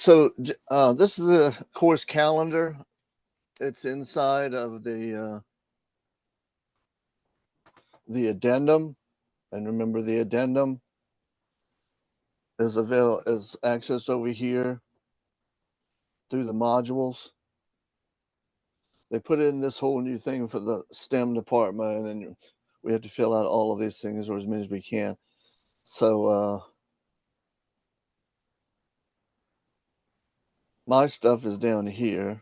So this is the course calendar. It's inside of the addendum, and remember the addendum is accessed over here through the modules. They put in this whole new thing for the STEM department, and we have to fill out all of these things, or as many as we can. So my stuff is down here.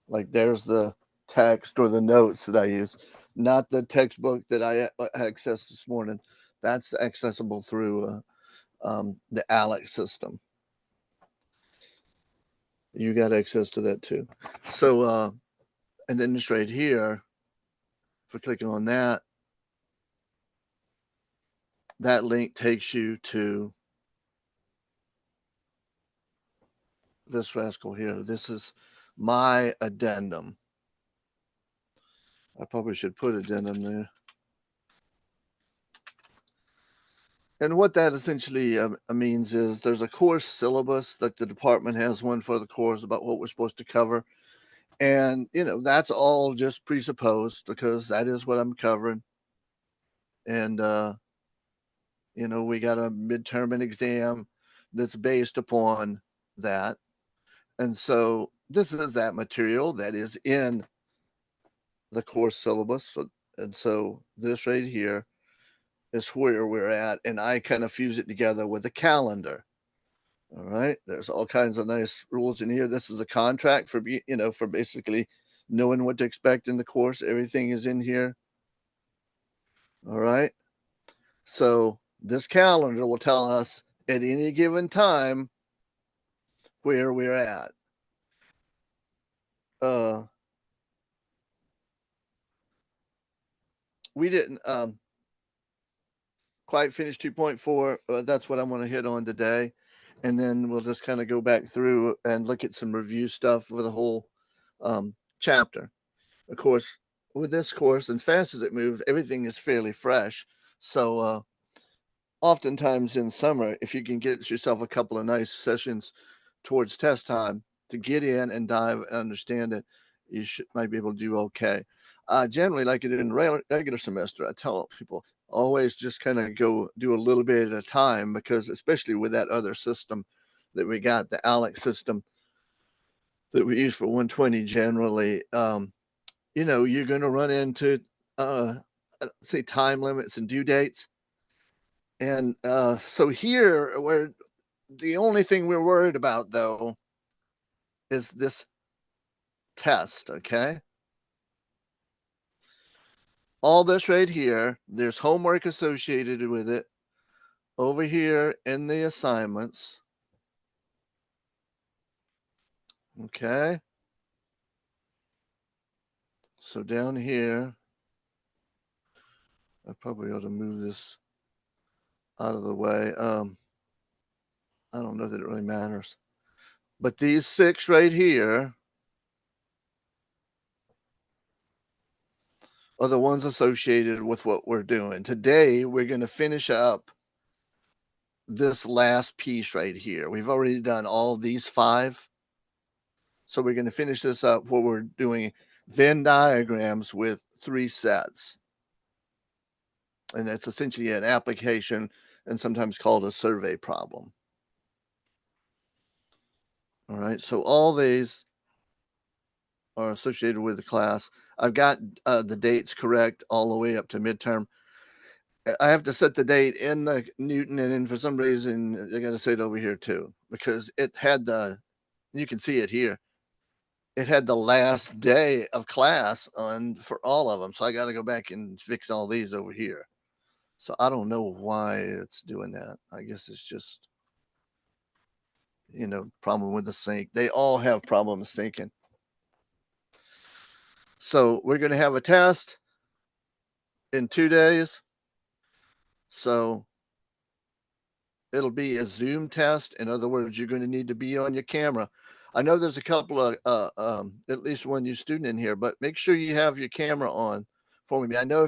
Like there's the text or the notes that I use, not the textbook that I accessed this morning. That's accessible through the ALEC system. You got access to that too. So, and then just right here, for clicking on that, that link takes you to this rascal here. This is my addendum. I probably should put addendum there. And what that essentially means is there's a course syllabus that the department has one for the course about what we're supposed to cover. And, that's all just presupposed because that is what I'm covering. And, we got a midterm and exam that's based upon that. And so this is that material that is in the course syllabus. And so this right here is where we're at. And I kind of fuse it together with a calendar. All right. There's all kinds of nice rules in here. This is a contract for, for basically knowing what to expect in the course. Everything is in here. All right. So this calendar will tell us at any given time where we're at. We didn't quite finish 2.4. That's what I'm going to hit on today. And then we'll just kind of go back through and look at some review stuff for the whole chapter. Of course, with this course, and fast as it moves, everything is fairly fresh. So oftentimes in summer, if you can get yourself a couple of nice sessions towards test time to get in and dive and understand it, you might be able to do okay. Generally, like it in regular semester, I tell people always just kind of go do a little bit at a time, because especially with that other system that we got, the ALEC system that we use for 120 generally, you're going to run into, say, time limits and due dates. And so here, where the only thing we're worried about, though, is this test, okay? All this right here, there's homework associated with it over here in the assignments. Okay. So down here, I probably ought to move this out of the way. I don't know that it really matters. But these 6 right here are the ones associated with what we're doing. Today, we're going to finish up this last piece right here. We've already done all these 5. So we're going to finish this up where we're doing Venn diagrams with 3 sets. And that's essentially an application and sometimes called a survey problem. All right, so all these are associated with the class. I've got the dates correct all the way up to midterm. I have to set the date in the Newton, and then for some reason, I got to say it over here too, because it had you can see it here. It had the last day of class on for all of them. So I got to go back and fix all these over here. So I don't know why it's doing that. I guess it's just, problem with the sync. They all have problems syncing. So we're going to have a test in 2 days. So it'll be a Zoom test. In other words, you're going to need to be on your camera. I know there's a couple of, at least one new student in here, but make sure you have your camera on for me. I know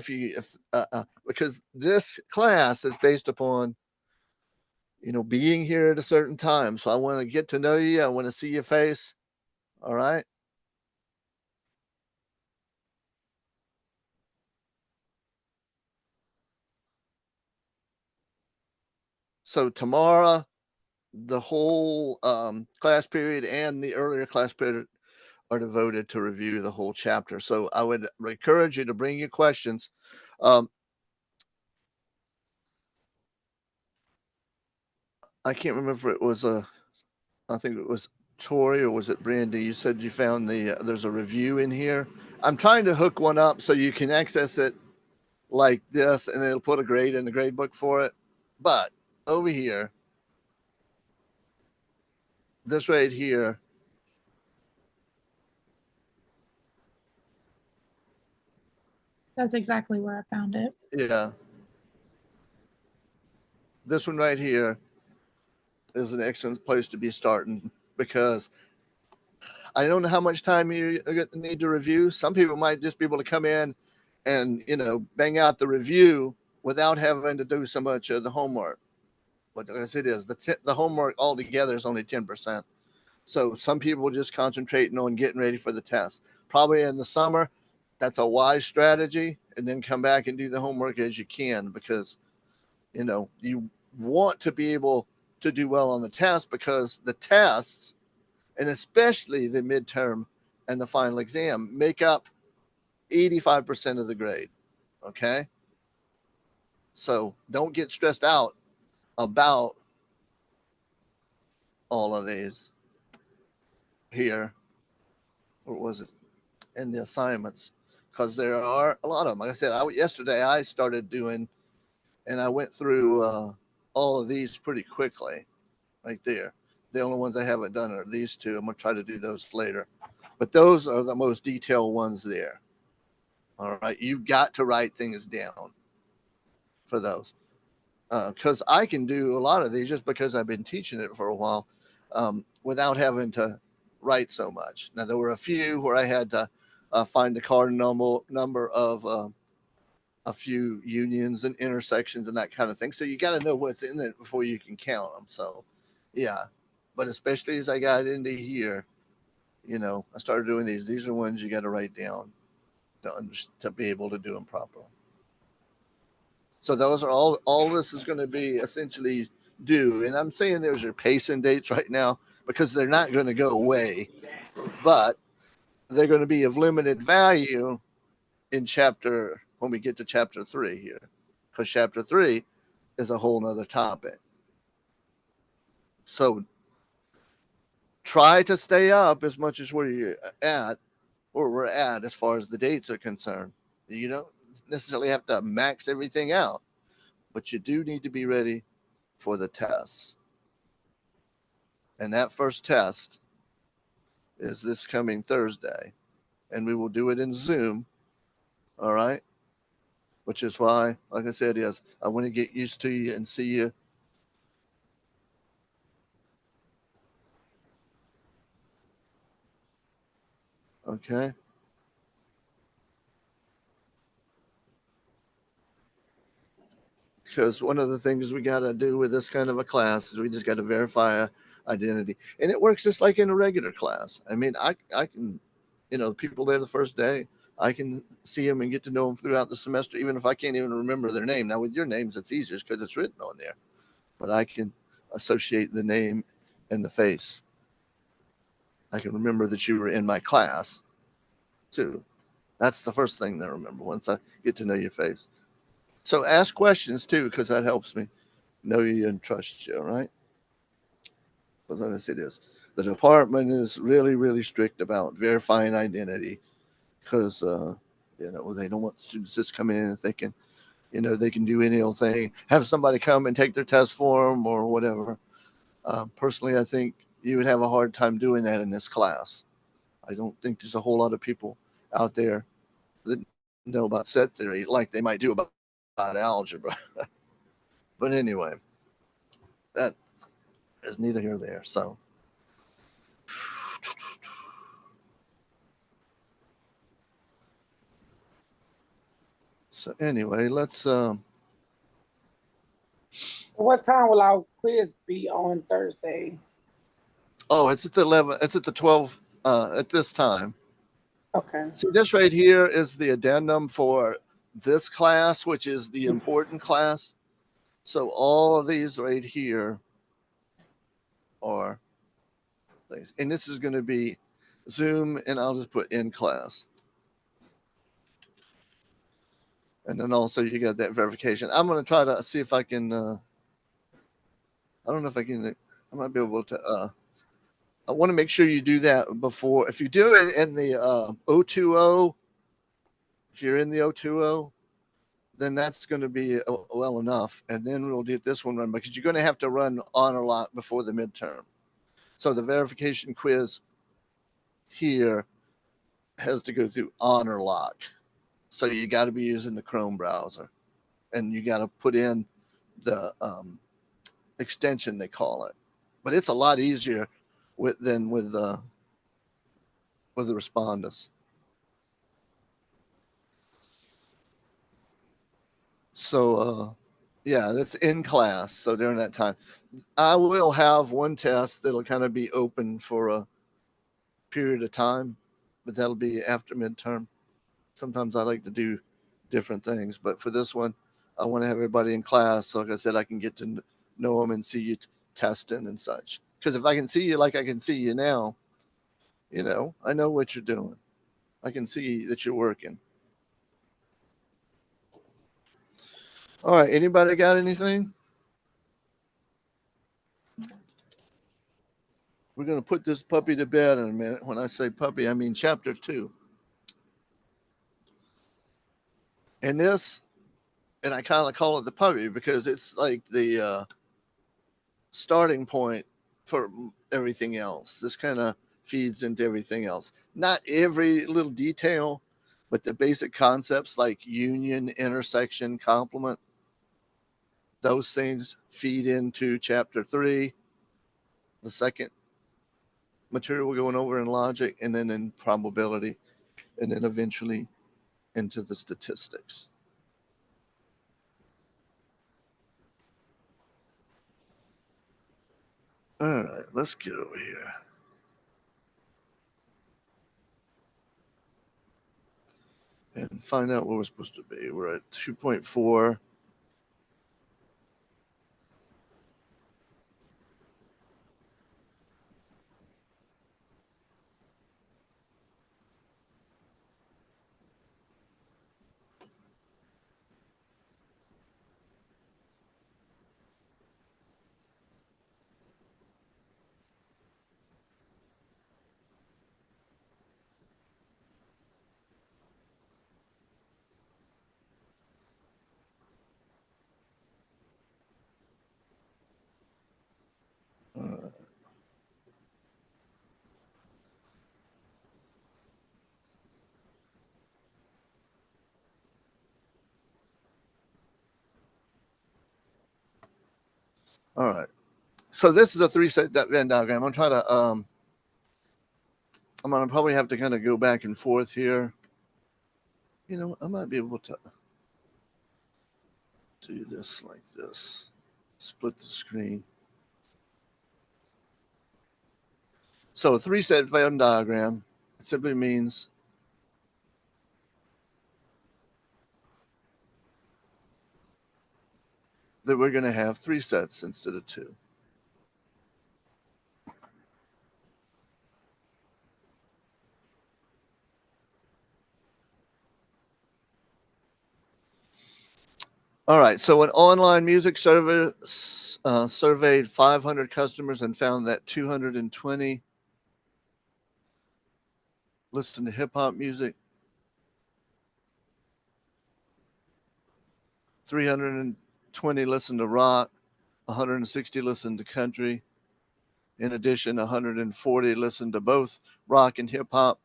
because this class is based upon, being here at a certain time. So I want to get to know you. I want to see your face. All right. So tomorrow, the whole class period and the earlier class period are devoted to review the whole chapter. So I would encourage you to bring your questions. Um, I can't remember if it was I think it was Tori or was it Brandy? You said you found there's a review in here. I'm trying to hook one up so you can access it like this, and it'll put a grade in the grade book for it. But over here, this right here, That's exactly where I found it. yeah, this one right here is an excellent place to be starting because I don't know how much time you need to review. Some people might just be able to come in and bang out the review without having to do so much of the homework. But as it is, the homework altogether is only 10%. So some people just concentrating on getting ready for the test. Probably in the summer, that's a wise strategy, and then come back and do the homework as you can because you want to be able to do well on the test because the tests, and especially the midterm and the final exam, make up 85% of the grade. Okay. So don't get stressed out about all of these here. Or was it in the assignments? Because there are a lot of them. Like I said, yesterday I started doing, and I went through all of these pretty quickly right there. The only ones I haven't done are these two. I'm going to try to do those later. But those are the most detailed ones there. All right. You've got to write things down for those. Because I can do a lot of these just because I've been teaching it for a while without having to write so much. Now, there were a few where I had to find the number of a few unions and intersections and that kind of thing. So you got to know what's in it before you can count them. So, yeah. But especially as I got into here, I started doing these. These are ones you got to write down to be able to do them properly. So those are all this is going to be essentially due. And I'm saying those are pacing dates right now because they're not going to go away, but they're going to be of limited value in chapter when we get to chapter 3 here. Because chapter 3 is a whole nother topic. So try to stay up as much as where you're at or we're at as far as the dates are concerned. You don't necessarily have to max everything out, but you do need to be ready for the tests. And that first test is this coming Thursday. And we will do it in Zoom. All right. Which is why, like I said, yes, I want to get used to you and see you. Okay. Because one of the things we got to do with this kind of a class is we just got to verify a identity. And it works just like in a regular class. I mean, I can, people there the first day, I can see them and get to know them throughout the semester, even if I can't even remember their name. Now, with your names, it's easier because it's written on there, but I can associate the name and the face. I can remember that you were in my class too. That's the first thing I remember once I get to know your face. So ask questions too, because that helps me know you and trust you. All right. But like I said, is the department is really, really strict about verifying identity because they don't want students just coming in and thinking they can do any old thing. Have somebody come and take their test for them or whatever. Personally, I think you would have a hard time doing that in this class. I don't think there's a whole lot of people out there that know about set theory like they might do about algebra. But anyway, that is neither here nor there. So anyway, let's What time will our quiz be on Thursday? Oh, it's at the 11. It's at the 12 at this time. Okay. See, this right here is the addendum for this class, which is the important class. So all of these right here are things, and this is going to be Zoom, and I'll just put in class. And then also you got that verification. I'm going to try to see if I can. I don't know if I can. I might be able to. I want to make sure you do that before. If you do it in the O20, if you're in the O20, then that's going to be well enough. And then we'll get this one run because you're going to have to run honor lock before the midterm. So the verification quiz here has to go through honor lock. So you got to be using the Chrome browser, and you got to put in the extension they call it. But it's a lot easier than with the respondus. So yeah, that's in class. So during that time, I will have one test that'll kind of be open for a period of time, but that'll be after midterm. Sometimes I like to do different things, but for this one, I want to have everybody in class. So like I said, I can get to know them and see you testing and such. Because if I can see you like I can see you now, I know what you're doing. I can see that you're working. All right. Anybody got anything? We're going to put this puppy to bed in a minute. When I say puppy, I mean chapter 2. And this, and I kind of call it the puppy because it's like the starting point for everything else. This kind of feeds into everything else. Not every little detail, but the basic concepts like union, intersection, complement, those things feed into chapter 3, the second material we're going over in logic, and then in probability, and then eventually into the statistics. All right, let's get over here. And find out where we're supposed to be. We're at 2.4. All right. So this is a 3-set Venn diagram. I'm trying to I'm gonna probably have to kind of go back and forth here. I might be able to do this like this. Split the screen. So a 3-set Venn diagram simply means that we're going to have 3 sets instead of 2. All right. So an online music survey surveyed 500 customers and found that 220 listen to hip hop music, 320 listen to rock, 160 listen to country. In addition, 140 listen to both rock and hip hop,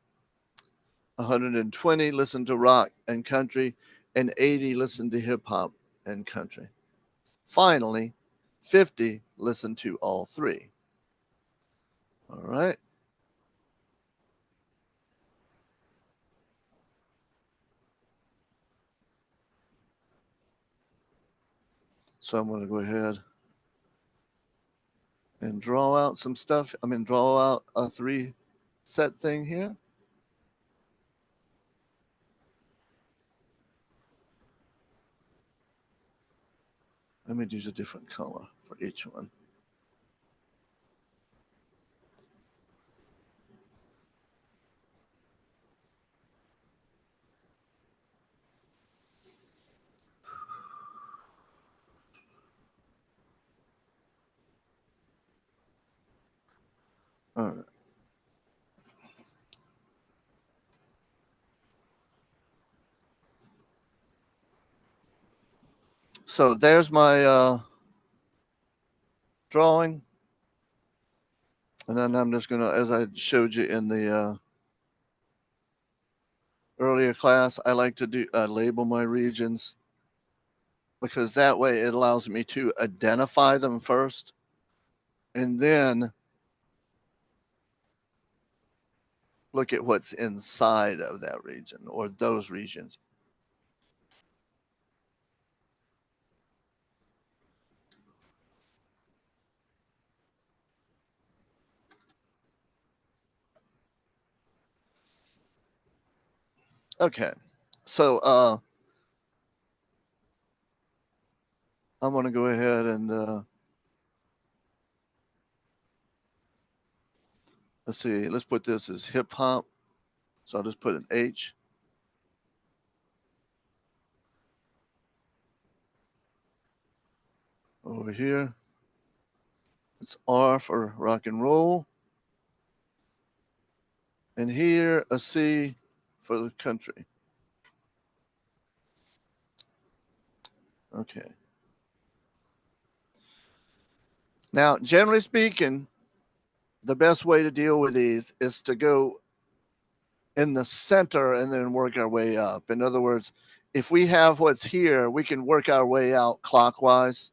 120 listen to rock and country, and 80 listen to hip hop and country. Finally, 50 listen to all 3. All right. So I'm going to go ahead and draw out some stuff. Draw out a 3 set thing here. Let me use a different color for each one. All right. So there's my drawing. And then I'm just going to, as I showed you in the earlier class, I like to do label my regions because that way it allows me to identify them first and then look at what's inside of that region or those regions. Okay, so I'm going to go ahead and let's see, let's put this as hip hop. So I'll just put an H. Over here, it's R for rock and roll. And here, a C for the country. Okay. Now, generally speaking, the best way to deal with these is to go in the center and then work our way up. In other words, if we have what's here, we can work our way out clockwise.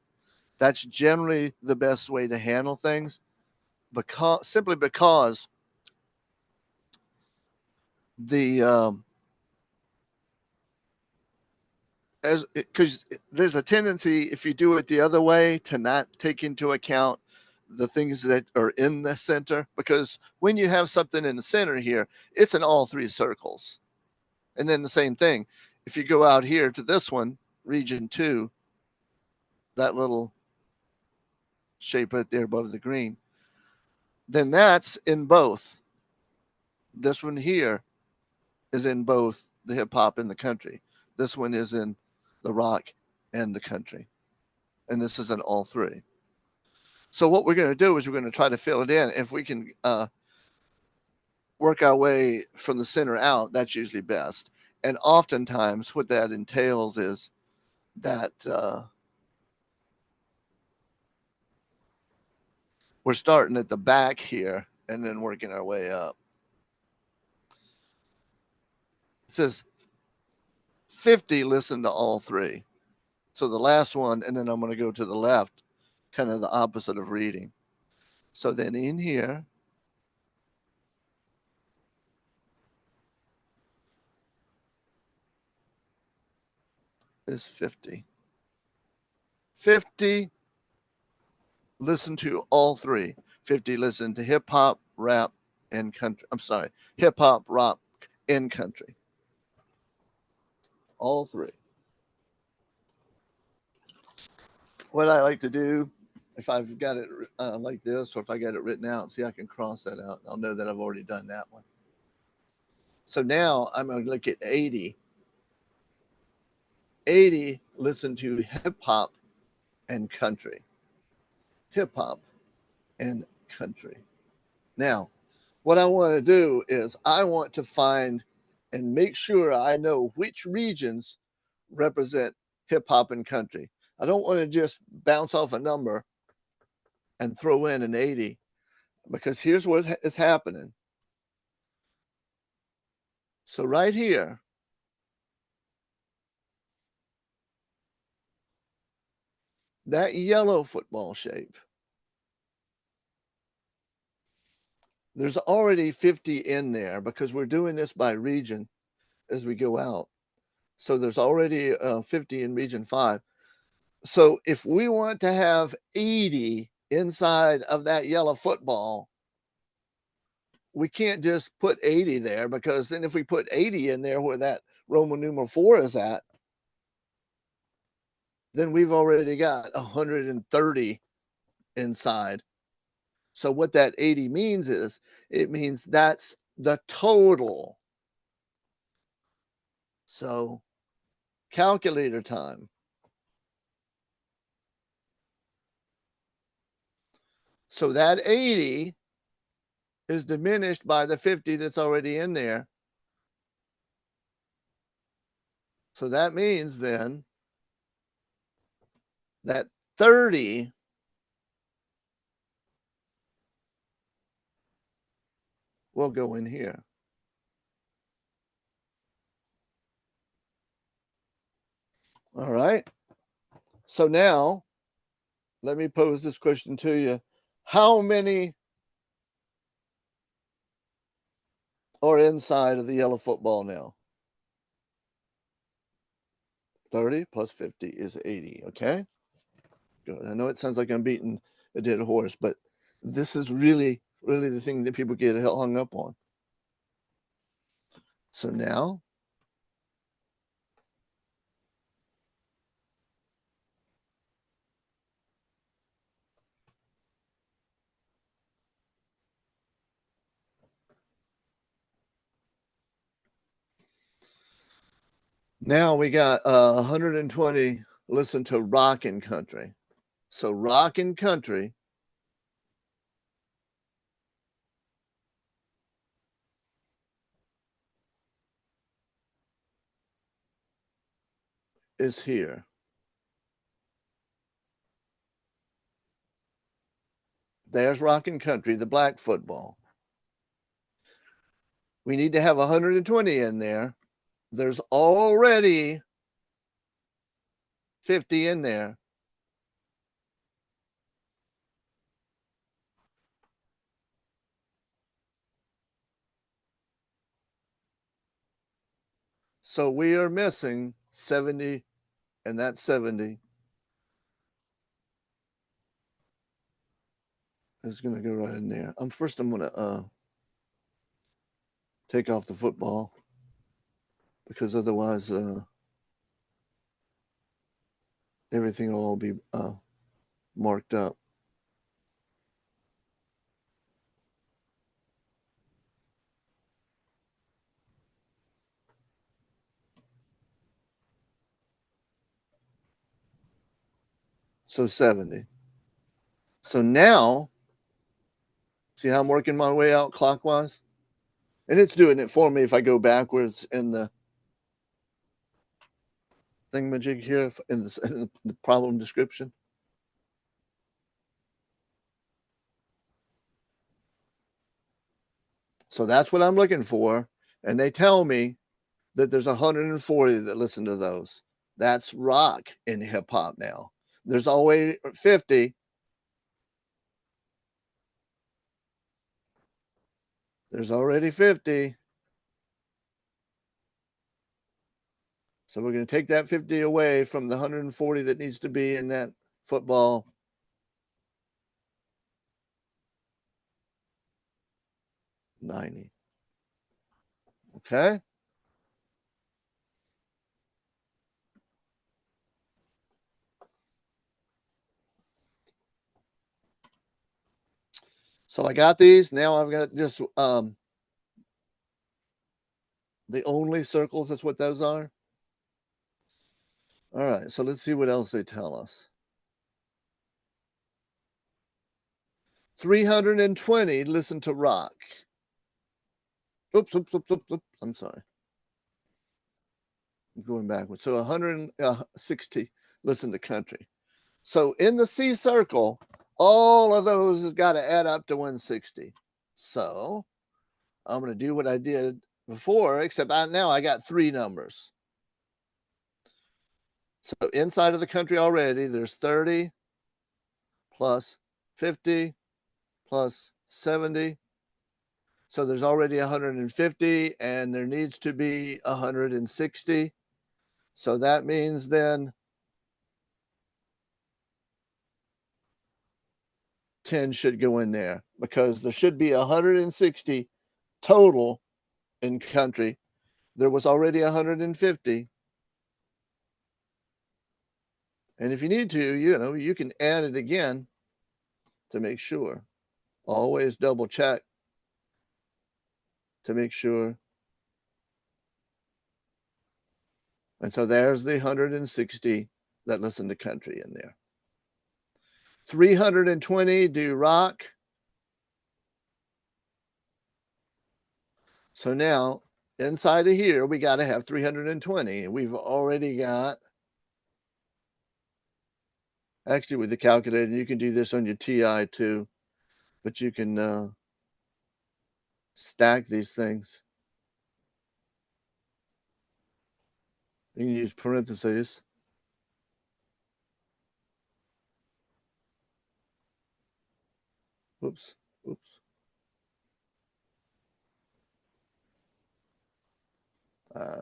That's generally the best way to handle things simply because the because there's a tendency if you do it the other way to not take into account the things that are in the center, because when you have something in the center here, it's in all 3 circles. And then the same thing, if you go out here to this one, region 2, that little shape right there above the green, then that's in both. This one here is in both the hip hop and the country. This one is in the rock and the country. And this is in all 3. So what we're going to do is we're going to try to fill it in. If we can work our way from the center out, that's usually best. And oftentimes what that entails is that we're starting at the back here and then working our way up. It says 50, listen to all 3. So the last one, and then I'm going to go to the left, kind of the opposite of reading. So then in here, is 50. 50, listen to all 3. 50, listen to hip hop, rap, and country. I'm sorry, hip hop, rock, and country. All 3. What I like to do, if I've got it like this, or if I got it written out, see, I can cross that out. I'll know that I've already done that one. So now I'm going to look at 80. 80, listen to hip hop and country. Hip hop and country. Now, what I want to do is I want to find and make sure I know which regions represent hip hop and country. I don't want to just bounce off a number and throw in an 80, because here's what is happening. So right here, that yellow football shape, there's already 50 in there because we're doing this by region as we go out. So there's already 50 in region 5. So if we want to have 80 inside of that yellow football, we can't just put 80 there, because then if we put 80 in there where that Roman numeral 4 is at, then we've already got 130 inside. So what that 80 means is, it means that's the total. So calculator time. So that 80 is diminished by the 50 that's already in there. So that means then that 30 will go in here. All right. So now let me pose this question to you. How many are inside of the yellow football now? 30 plus 50 is 80. Okay. Good. I know it sounds like I'm beating a dead horse, but this is really the thing that people get hung up on. So now we got 120 listen to Rockin' Country. So Rockin' Country is here. There's Rockin' Country, the black football. We need to have 120 in there. There's already 50 in there. So we are missing 70, and that 70 is going to go right in there. First I'm going to take off the football, because otherwise everything will all be marked up. So 70. So now, see how I'm working my way out clockwise? And it's doing it for me if I go backwards in the thingamajig here, in the problem description. So that's what I'm looking for. And they tell me that there's 140 that listen to those. That's rock in hip hop now. There's always 50. There's already 50. So we're going to take that 50 away from the 140 that needs to be in that football. $90. Okay. So I got these. Now I've got just the only circles. That's what those are. All right. So let's see what else they tell us. 320 listen to rock. Oops. I'm sorry. I'm going backwards. So 160 listen to country. So in the C circle, all of those has got to add up to 160. So I'm going to do what I did before, except now I got three numbers. So inside of the country already, there's 30 plus 50 plus 70. So there's already 150, and there needs to be 160. So that means then 10 should go in there because there should be 160 total in country. There was already 150. And if you need to, you can add it again to make sure. Always double check to make sure. And so there's the 160 that listen to country in there. 320 do rock. So now inside of here, we got to have 320. We've already got, actually with the calculator, you can do this on your TI too, but you can stack these things. You can use parentheses. Whoops. Oh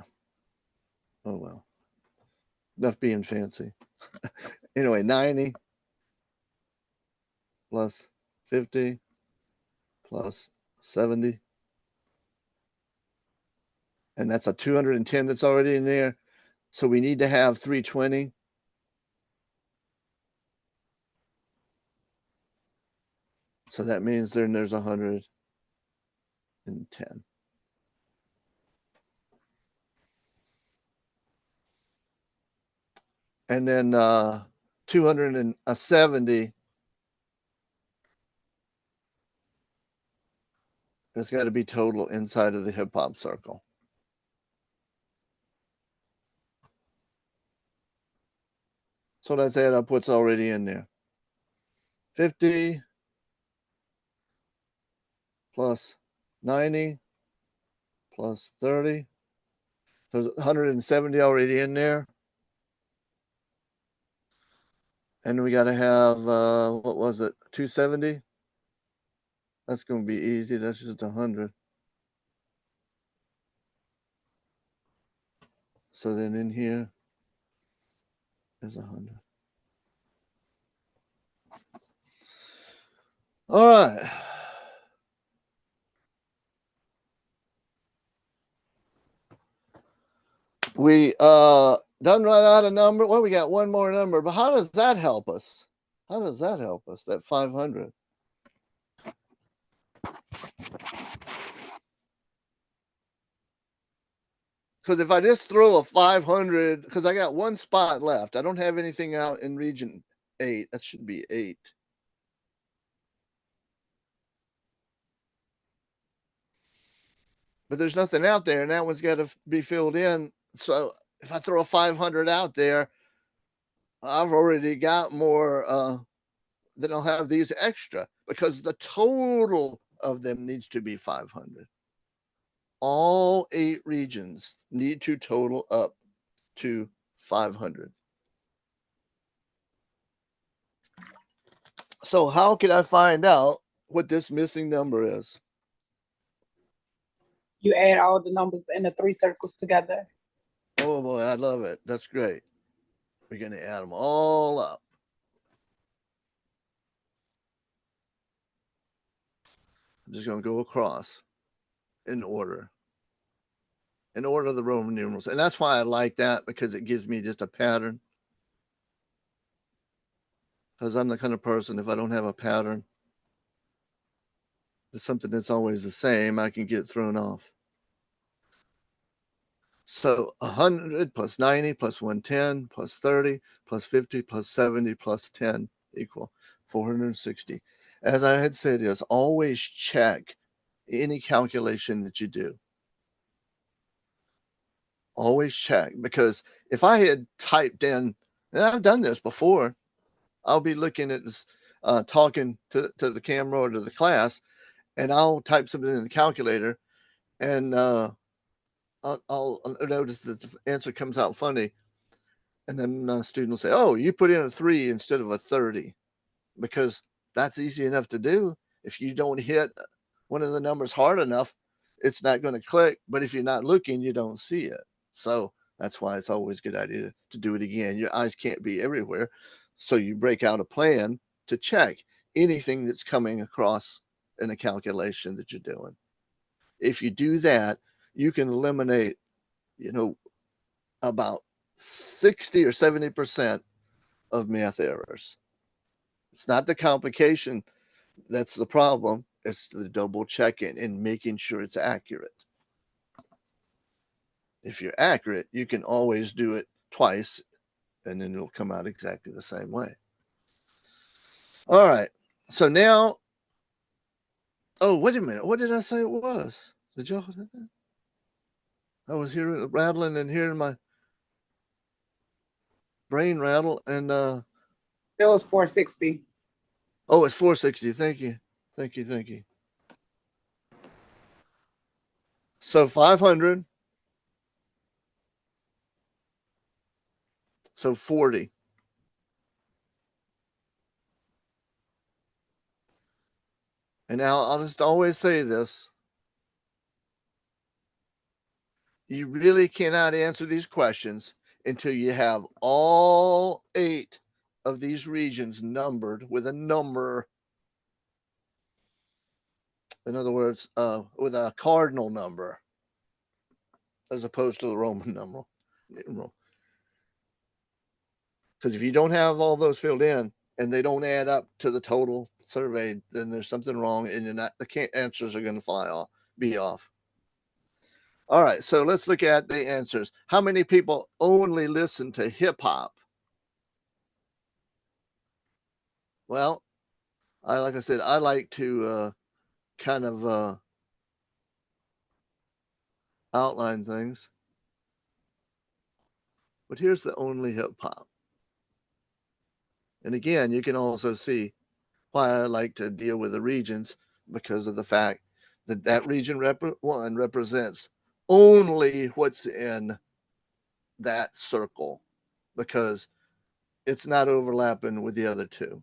well. Enough being fancy. Anyway, 90 plus 50 plus 70. And that's a 210 that's already in there. So we need to have 320. So that means there's 110. And then 270 has got to be total inside of the hip hop circle. So let's add up what's already in there. 50 plus 90 plus 30. There's 170 already in there. And we got to have, what was it, 270? That's going to be easy. That's just 100. So then in here is 100. All right. We done run out of number. Well, we got one more number, but how does that help us? How does that help us? That 500. Because if I just throw a 500, because I got one spot left, I don't have anything out in region 8. That should be 8. But there's nothing out there, and that one's got to be filled in. So if I throw a 500 out there, I've already got more then I'll have these extra because the total of them needs to be 500. All 8 regions need to total up to 500. So how can I find out what this missing number is? You add all the numbers in the 3 circles together. Oh boy, I love it. That's great. We're going to add them all up. I'm just going to go across in order of the Roman numerals. And that's why I like that, because it gives me just a pattern. Because I'm the kind of person, if I don't have a pattern, it's something that's always the same, I can get thrown off. So 100 plus 90 plus 110 plus 30 plus 50 plus 70 plus 10 equal 460. As I had said, is always check any calculation that you do. Always check, because if I had typed in, and I've done this before, I'll be looking at this, talking to the camera or to the class, and I'll type something in the calculator, and I'll notice that the answer comes out funny. And then a student will say, oh, you put in a 3 instead of a 30, because that's easy enough to do. If you don't hit one of the numbers hard enough, it's not going to click. But if you're not looking, you don't see it. So that's why it's always a good idea to do it again. Your eyes can't be everywhere. So you break out a plan to check anything that's coming across in a calculation that you're doing. If you do that, you can eliminate, about 60 or 70% of math errors. It's not the complication that's the problem. It's the double checking and making sure it's accurate. If you're accurate, you can always do it twice and then it'll come out exactly the same way. All right. So now, oh, wait a minute. What did I say it was? Did y'all hear that? I was hearing rattling and hearing my brain rattle and It was 460. oh, it's 460. Thank you. Thank you. So 500. So 40. And now I'll just always say this. You really cannot answer these questions until you have all 8 of these regions numbered with a number. In other words, with a cardinal number as opposed to the Roman numeral. Because if you don't have all those filled in and they don't add up to the total surveyed, then there's something wrong and the answers are going to be off. All right, so let's look at the answers. How many people only listen to hip hop? Well, like I said, I like to kind of outline things. But here's the only hip hop. And again, you can also see why I like to deal with the regions, because of the fact that region 1 represents only what's in that circle, because it's not overlapping with the other 2.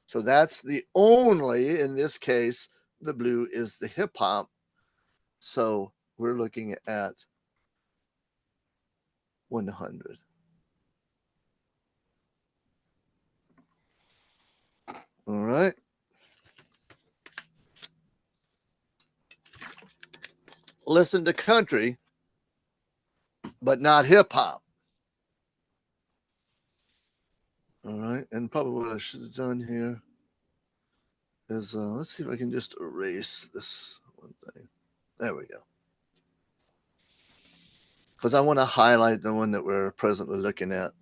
So that's the only, in this case, the blue is the hip hop. So we're looking at 100. All right. Listen to country, but not hip hop. All right. And probably what I should have done here is let's see if I can just erase this one thing. There we go. Because I want to highlight the one that we're presently looking at.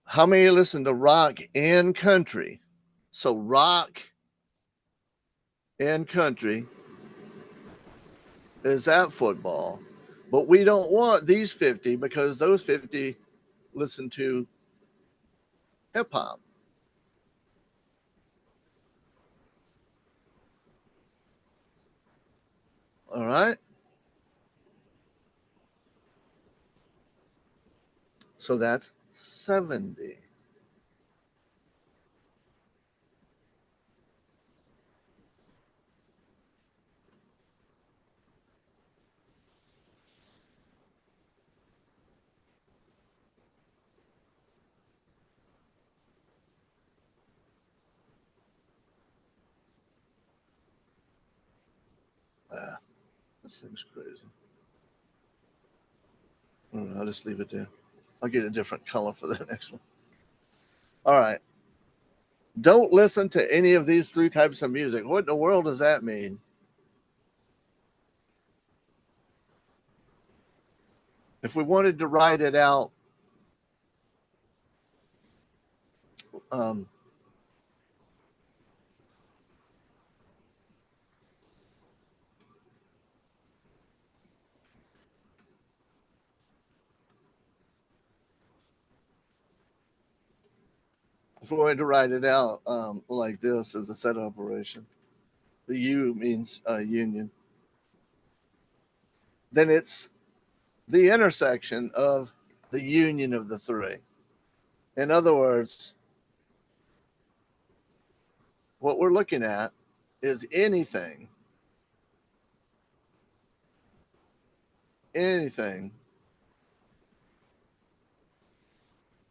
How many listen to rock and country? So rock and country is that football. But we don't want these 50 because those 50 listen to hip hop. All right. So that's 70. This thing's crazy. I'll just leave it there. I'll get a different color for the next one. All right. Don't listen to any of these 3 types of music. What in the world does that mean? If we wanted to write it out, like this as a set operation, the U means union. Then it's the intersection of the union of the 3. In other words, what we're looking at is anything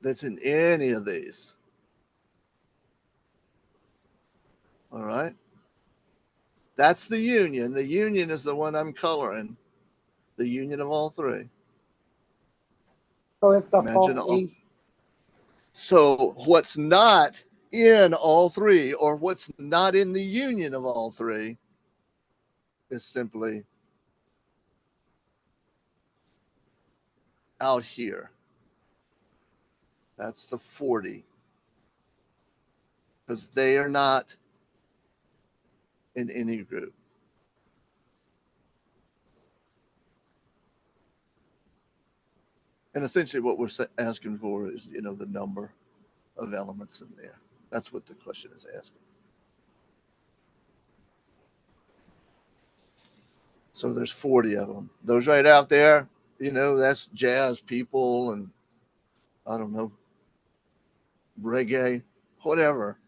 that's in any of these. All right. That's the union. The union is the one I'm coloring. The union of all three. So it's the Imagine all. 40. So what's not in all three, or what's not in the union of all three, is simply out here. That's the 40. Because they are not in any group. And essentially what we're asking for is, the number of elements in there. That's what the question is asking. So there's 40 of them. Those right out there, that's jazz people and, I don't know, reggae, whatever,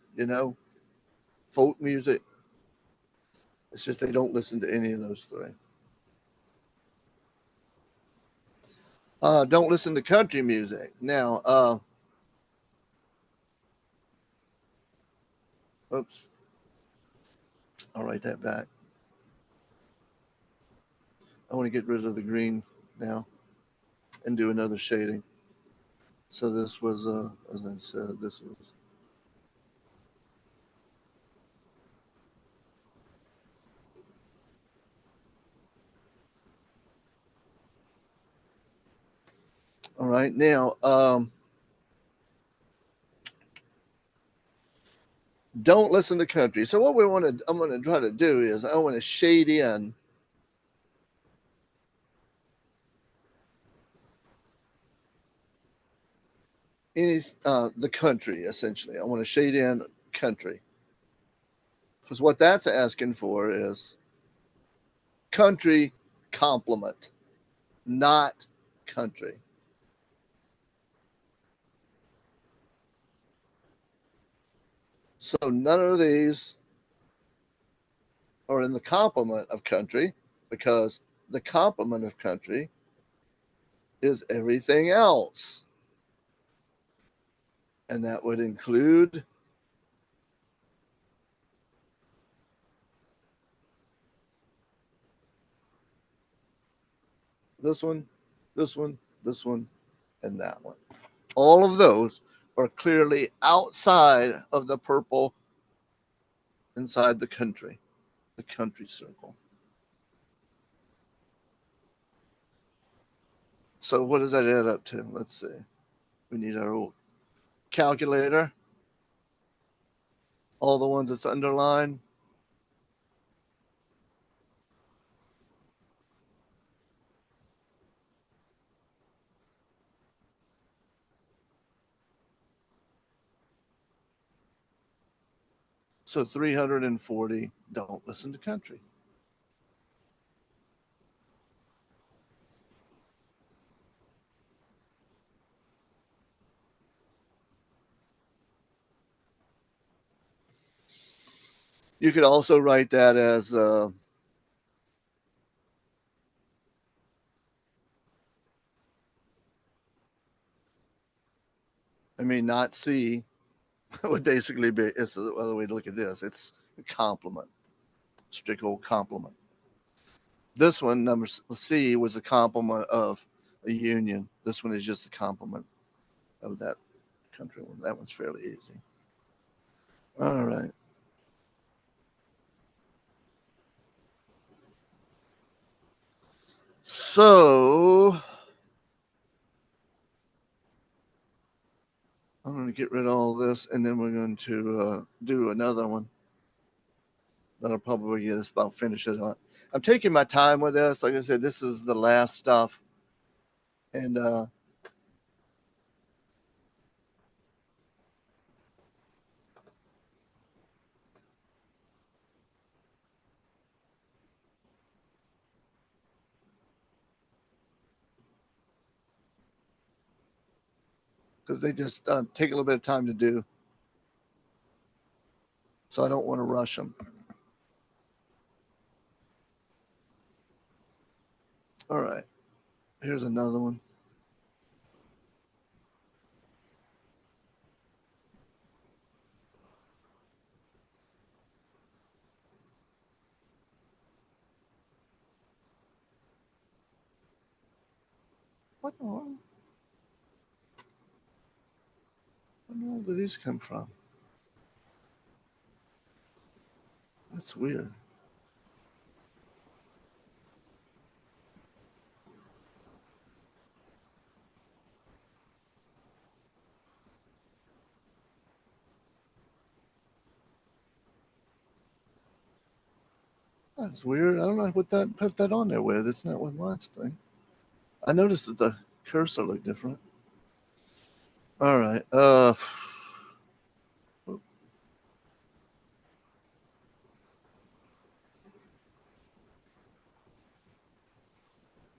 folk music. It's just they don't listen to any of those three. Don't listen to country music. Now, oops, I'll write that back. I want to get rid of the green now and do another shading. So this was, as I said, this was. All right, now, don't listen to country. So what I'm going to try to do is I want to shade in the country, essentially. I want to shade in country. Because what that's asking for is country complement, not country. So none of these are in the complement of country, because the complement of country is everything else. And that would include this one, this one, this one, and that one. All of those are clearly outside of the purple inside the country circle. So what does that add up to? Let's see. We need our old calculator. All the ones that's underlined. So 340 don't listen to country. You could also write that as not C would basically be, it's the other way to look at this. It's a complement, strict old complement. This one, number C, was a complement of a union. This one is just a complement of that country one. That one's fairly easy. All right. So I'm going to get rid of all this, and then we're going to do another one that'll probably get us about finish it on. I'm taking my time with this. Like I said, this is the last stuff. And because they just take a little bit of time to do. So I don't want to rush them. All right. Here's another one. What in the world? Where in the world did these come from? That's weird. That's weird. I don't know what that put that on there with. It's not with my thing. I noticed that the cursor looked different. All right.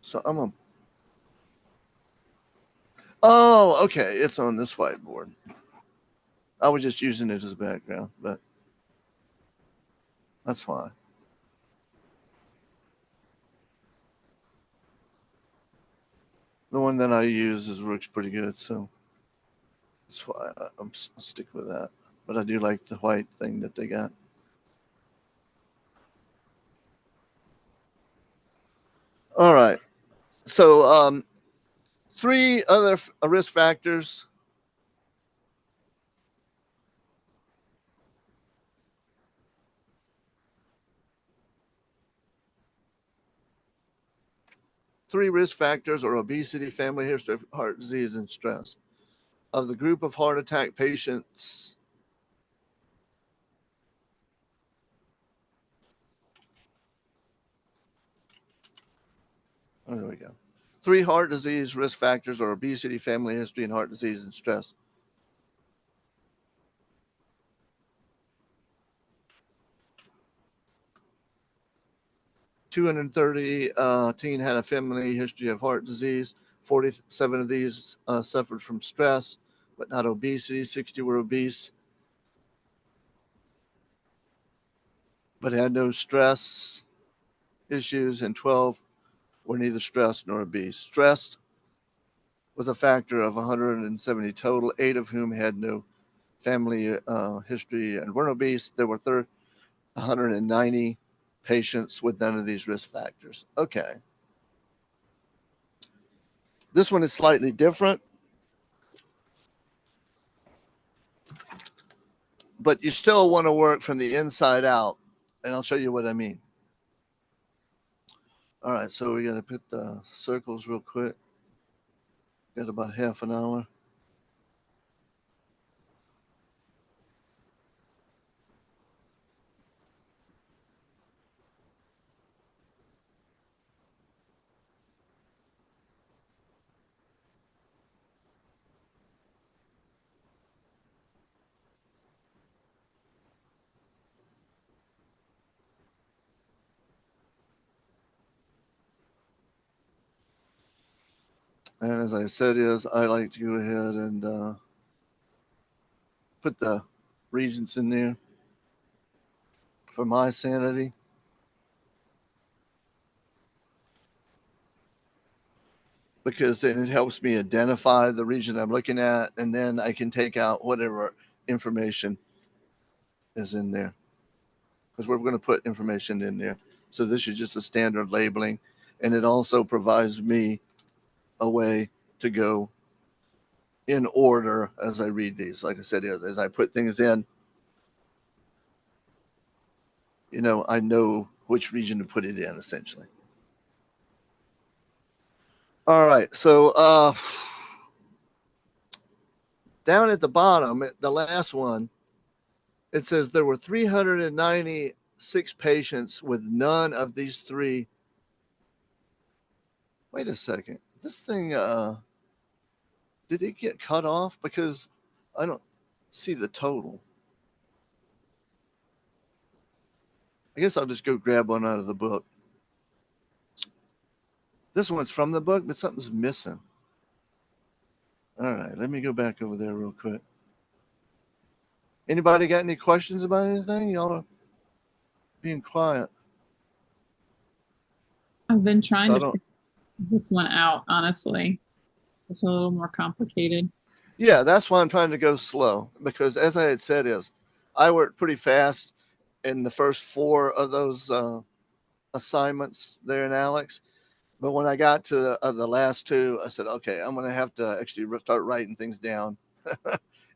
So I'm a. Oh, okay. It's on this whiteboard. I was just using it as a background, but that's why. The one that I use works pretty good, so that's why I'll stick with that. But I do like the white thing that they got. All right. So 3 other risk factors. Three risk factors are obesity, family history of heart disease, and stress. Of the group of heart attack patients, oh, there we go. 3 heart disease risk factors are obesity, family history, and heart disease and stress. 230 teen had a family history of heart disease. 47 of these suffered from stress, but not obesity. 60 were obese, but had no stress issues, and 12 were neither stressed nor obese. Stressed was a factor of 170 total, 8 of whom had no family history and weren't obese. There were 190 patients with none of these risk factors. Okay. This one is slightly different, but you still want to work from the inside out, and I'll show you what I mean. All right, so we got to put the circles real quick. Got about half an hour. And as I said, I like to go ahead and put the regions in there for my sanity. Because then it helps me identify the region I'm looking at, and then I can take out whatever information is in there. Because we're going to put information in there. So this is just a standard labeling, and it also provides me a way to go in order as I read these. Like I said, as I put things in, I know which region to put it in, essentially. All right, so down at the bottom, the last one, it says there were 396 patients with none of these 3. Wait a second. This thing, did it get cut off? Because I don't see the total. I guess I'll just go grab one out of the book. This one's from the book, but something's missing. All right, let me go back over there real quick. Anybody got any questions about anything? Y'all are being quiet. I've been trying to figure this one out, honestly. It's a little more complicated. Yeah, that's why I'm trying to go slow, because as I had said, I worked pretty fast in the first 4 of those assignments there in Alex, But when I got to the last two, I said, okay, I'm going to have to actually start writing things down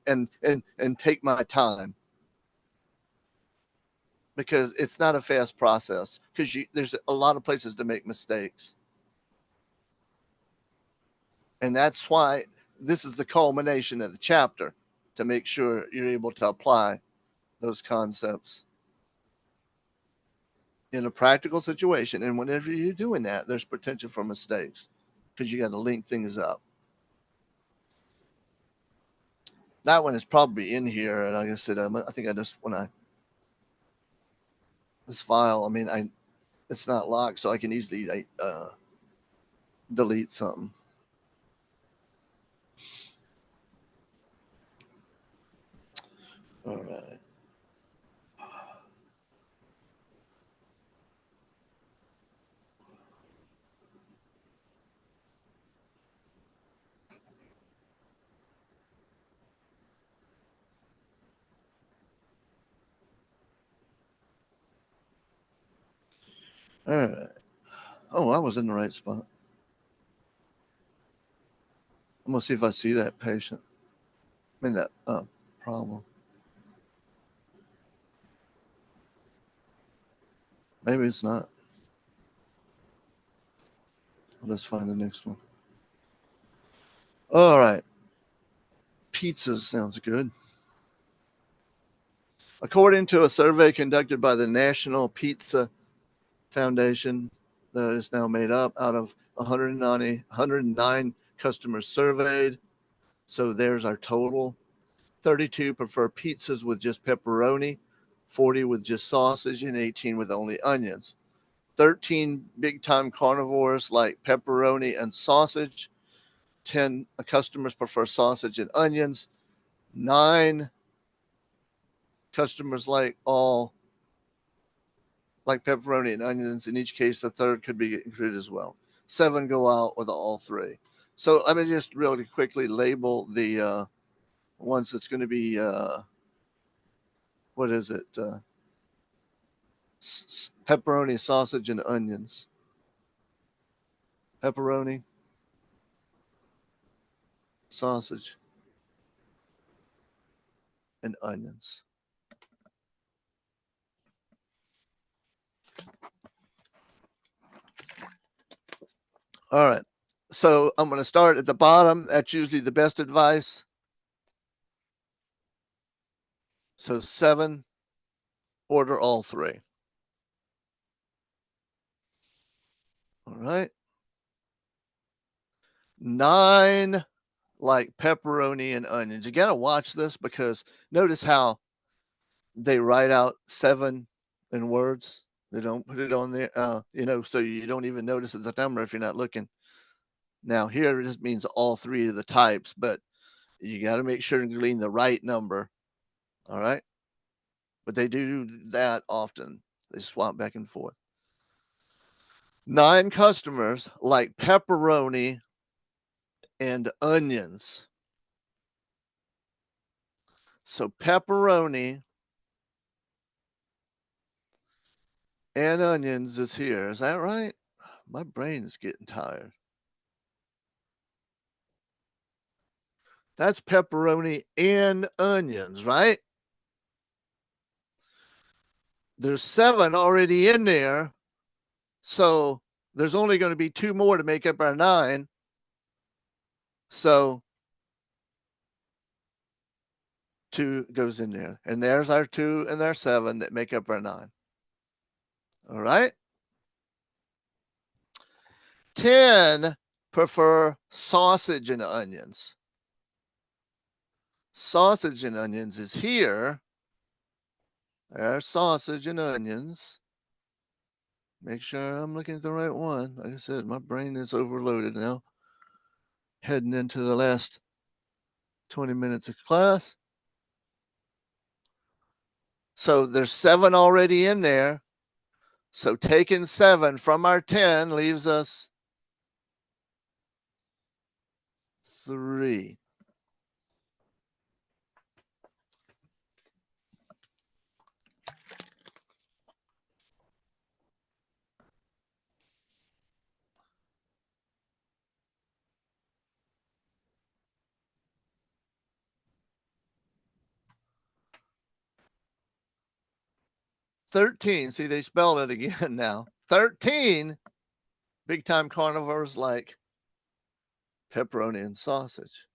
and take my time, because it's not a fast process, because there's a lot of places to make mistakes. And that's why this is the culmination of the chapter, to make sure you're able to apply those concepts in a practical situation. And whenever you're doing that, there's potential for mistakes, because you got to link things up. That one is probably in here. And like I said, I think I just, this file, I mean, it's not locked, so I can easily delete something. All right. All right. Oh, I was in the right spot. I'm going to see if I see that patient. I mean, that problem. Maybe it's not. Let's find the next one. All right. Pizza sounds good. According to a survey conducted by the National Pizza Foundation, that is now made up out of 109 customers surveyed. So there's our total. 32 prefer pizzas with just pepperoni, 40 with just sausage, and 18 with only onions. 13 big time carnivores like pepperoni and sausage. 10 customers prefer sausage and onions. 9 customers like pepperoni and onions. In each case, the third could be included as well. 7 go out with all 3. So let me just really quickly label the ones that's going to be, what is it? Pepperoni, sausage, and onions. Pepperoni, sausage, and onions. All right. So I'm going to start at the bottom. That's usually the best advice. So 7, order all 3. All right. 9, like pepperoni and onions. You got to watch this, because notice how they write out 7 in words. They don't put it on there, so you don't even notice it's a number if you're not looking. Now here it just means all 3 of the types, but you got to make sure and glean the right number. All right. But they do that often. They swap back and forth. 9 customers like pepperoni and onions. So pepperoni and onions is here. Is that right? My brain is getting tired. That's pepperoni and onions, right? There's 7 already in there. So there's only going to be 2 more to make up our 9. So 2 goes in there. And there's our 2 and our 7 that make up our 9. All right. 10 prefer sausage and onions. Sausage and onions is here. There's sausage and onions. Make sure I'm looking at the right one. Like I said, my brain is overloaded now. Heading into the last 20 minutes of class. So there's 7 already in there. So taking 7 from our 10 leaves us 3. 13. See, they spelled it again now. 13 big time carnivores like pepperoni and sausage.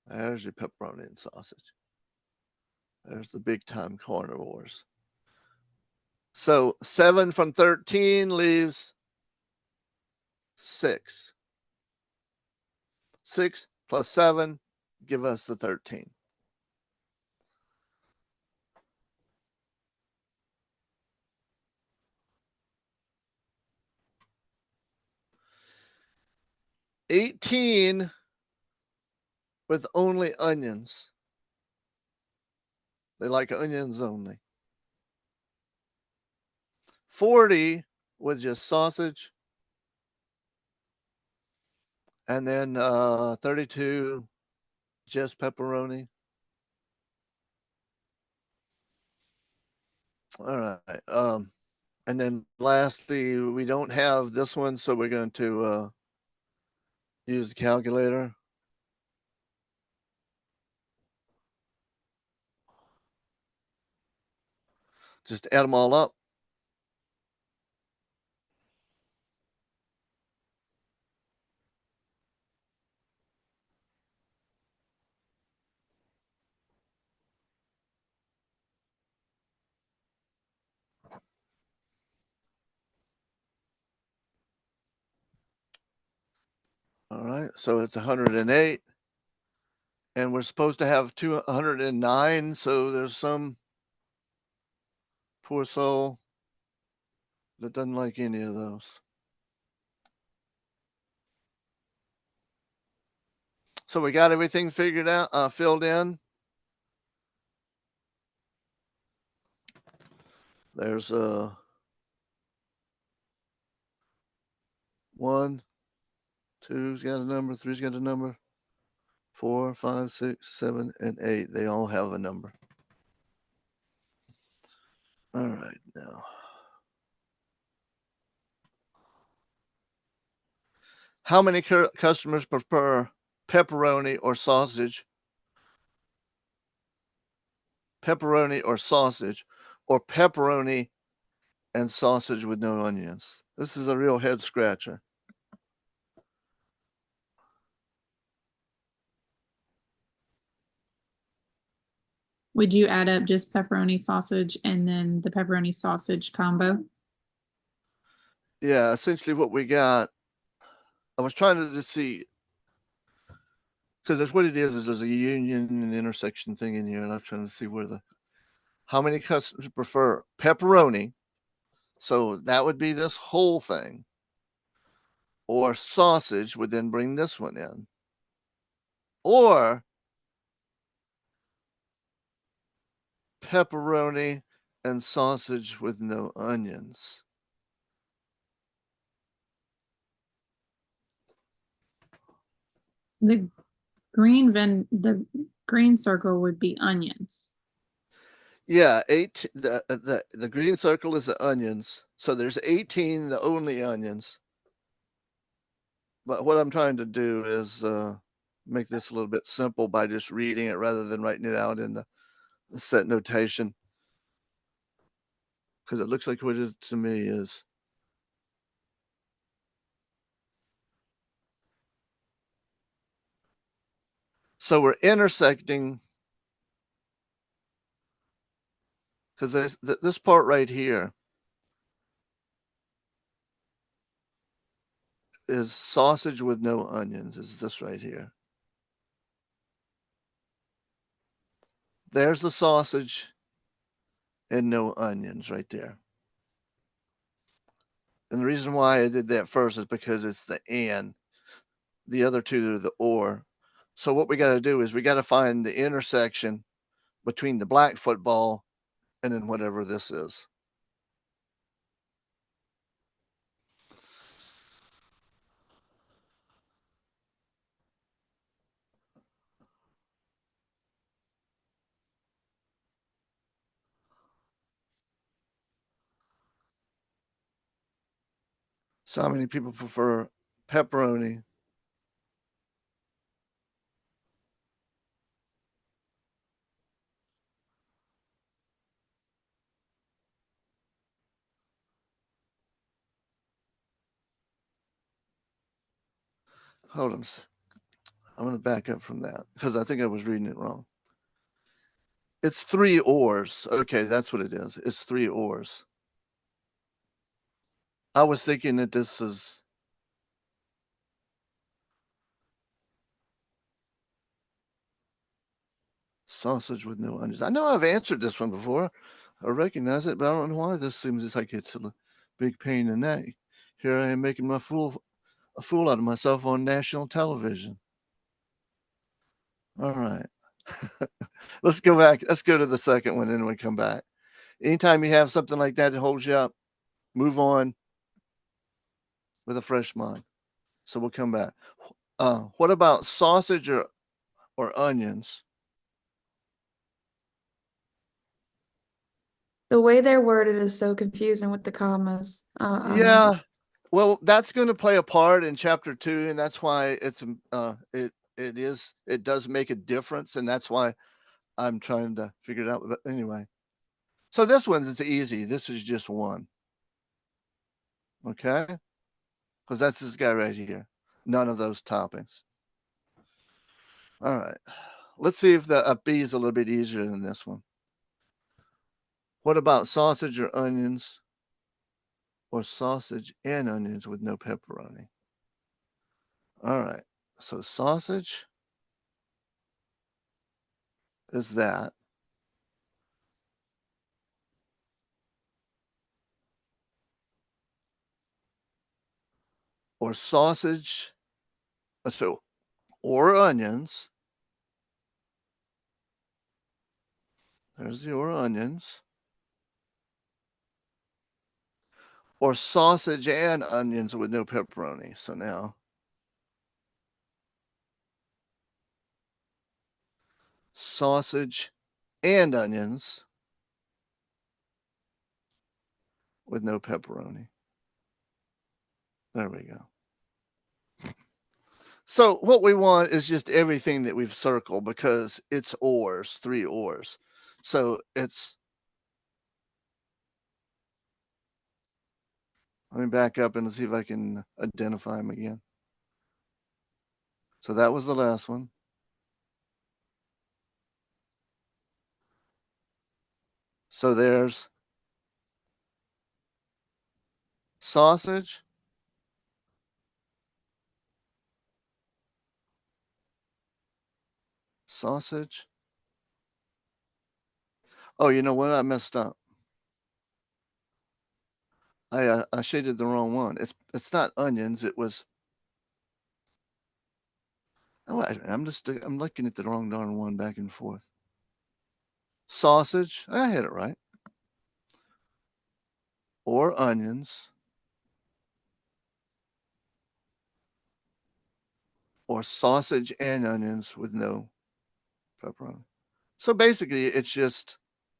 There's your pepperoni and sausage. There's the big time carnivores. So 7 from 13 leaves 6. 6 plus 7 give us the 13. $18 with only onions. They like onions only. 40 with just sausage. And then 32 just pepperoni. All right. And then lastly, we don't have this one, so we're going to use the calculator. Just add them all up. All right, so it's 108. And we're supposed to have 209, so there's some poor soul that doesn't like any of those. So we got everything figured out, filled in. There's 1, 2's got a number, 3's got a number, 4, 5, 6, 7, and 8. They all have a number. All right, now. How many customers prefer pepperoni or sausage? Pepperoni or sausage, or pepperoni and sausage with no onions? This is a real head scratcher. Would you add up just pepperoni sausage and then the pepperoni sausage combo? Yeah, essentially what we got, I was trying to just see, because that's what it is there's a union and intersection thing in here, and I'm trying to see how many customers prefer pepperoni, so that would be this whole thing, or sausage would then bring this one in, or pepperoni and sausage with no onions. The green circle would be onions. Yeah, the green circle is the onions. So there's 18, the only onions. But what I'm trying to do is make this a little bit simple by just reading it rather than writing it out in the set notation. Because it looks like what it to me is. So we're intersecting, because this part right here is sausage with no onions, is this right here. There's the sausage and no onions right there. And the reason why I did that first is because it's the and. The other two are the or. So what we got to do is we got to find the intersection between the black football and then whatever this is. So how many people prefer pepperoni? hold on. I'm going to back up from that because I think I was reading it wrong. It's 3 ors. Okay, that's what it is. It's 3 ors. I was thinking that this is sausage with no onions. I know I've answered this one before. I recognize it, but I don't know why this seems like it's a big pain in the neck. Here I am making a fool out of myself on national television. All right. Let's go back. Let's go to the second one and then we come back. Anytime you have something like that holds you up, move on with a fresh mind. So we'll come back. What about sausage or onions? The way they're worded is so confusing with the commas. Yeah. Well, that's going to play a part in chapter 2, and that's why it does make a difference, and that's why I'm trying to figure it out. But anyway, so this one is easy. This is just one. Okay, because that's this guy right here. None of those toppings. All right. Let's see if the B is a little bit easier than this one. What about sausage or onions? Or sausage and onions with no pepperoni? All right. So sausage is that. Or sausage, so, or onions. There's the or onions. Or sausage and onions with no pepperoni. So now, sausage and onions with no pepperoni. There we go. So what we want is just everything that we've circled because it's ors, 3 ors. So it's, let me back up and see if I can identify them again. So that was the last one. So there's sausage, sausage. Oh, you know what? I messed up. I shaded the wrong one. It's not onions. It was. Oh, I'm looking at the wrong darn one back and forth. Sausage. I had it right. Or onions. Or sausage and onions with no pepperoni. So basically, it's just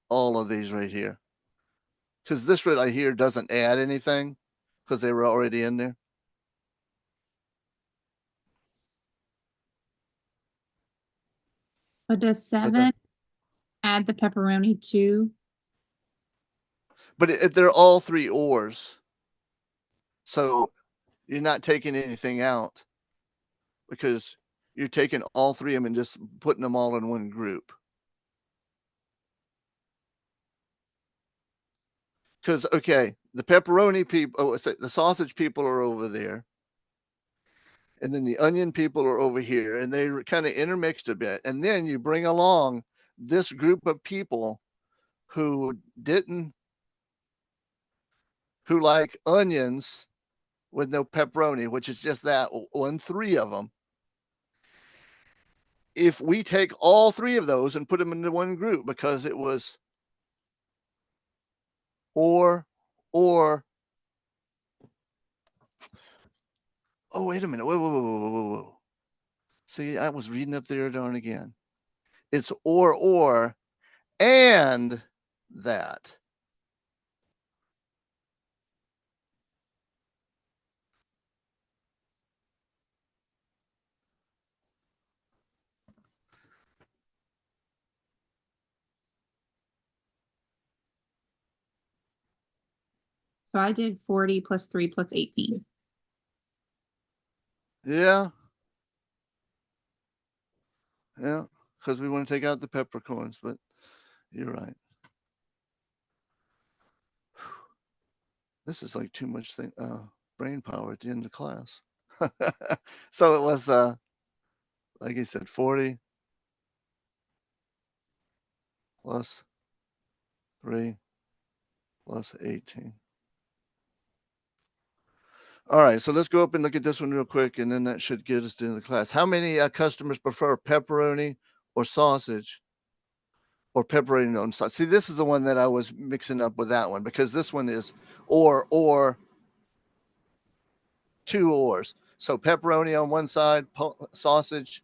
all of these right here. Because this right here doesn't add anything because they were already in there. But does 7 add the pepperoni too? But they're all 3 ors. So you're not taking anything out because you're taking all 3 of them and just putting them all in one group. Because, okay, the pepperoni people, the sausage people are over there. And then the onion people are over here, and they kind of intermixed a bit. And then you bring along this group of people who like onions with no pepperoni, which is just that 3 of them. If we take all 3 of those and put them into one group because it was or oh, wait a minute. Whoa. See, I was reading up there darn again. It's or and that. So I did 40 plus 3 plus 18. Yeah. Yeah, because we want to take out the peppercorns, but you're right. This is like too much brain power at the end of class. So it was, like you said, 40 plus 3 plus 18. All right, so let's go up and look at this one real quick, and then that should get us to the end of the class. How many customers prefer pepperoni or sausage? Or pepperoni on sausage? See, this is the one that I was mixing up with that one, because this one is or two ors. So pepperoni on one side, sausage,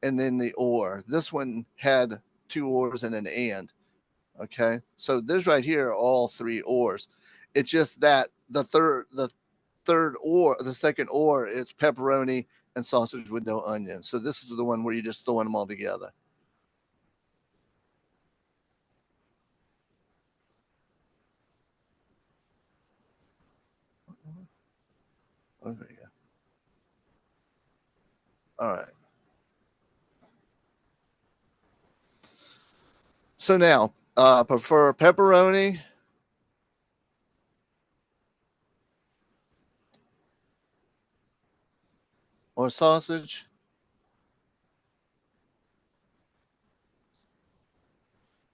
and then the or. This one had two ors and an and. Okay, so this right here are all three ors. It's just that the second or, it's pepperoni and sausage with no onion. So this is the one where you just throwing them all together. Oh, there you go. All right. So now, prefer pepperoni or sausage?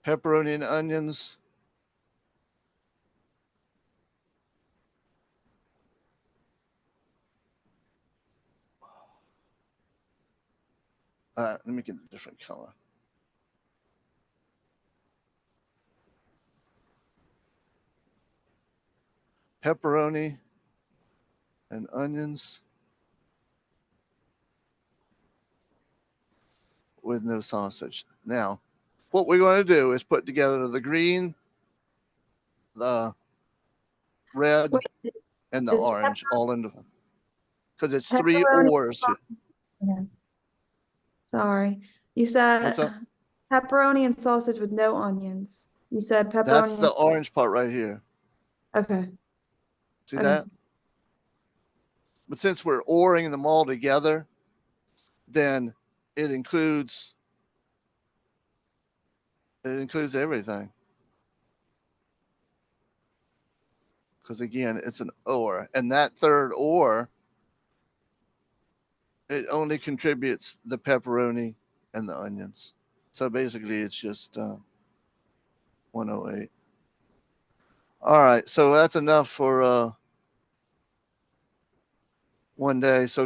Pepperoni and onions? Let me get a different color. Pepperoni and onions with no sausage. Now, what we're going to do is put together the green, the red, Wait, and the is orange all into, because it's three pepperoni? ors here. Okay. Sorry. You said What's up? pepperoni and sausage with no onions. You said That's pepperoni the orange part right here. Okay. See Okay. that? But since we're oring them all together, then it includes everything. Because again, it's an or, and that third or, it only contributes the pepperoni and the onions. So basically, it's just 108. All right, so that's enough for one day. So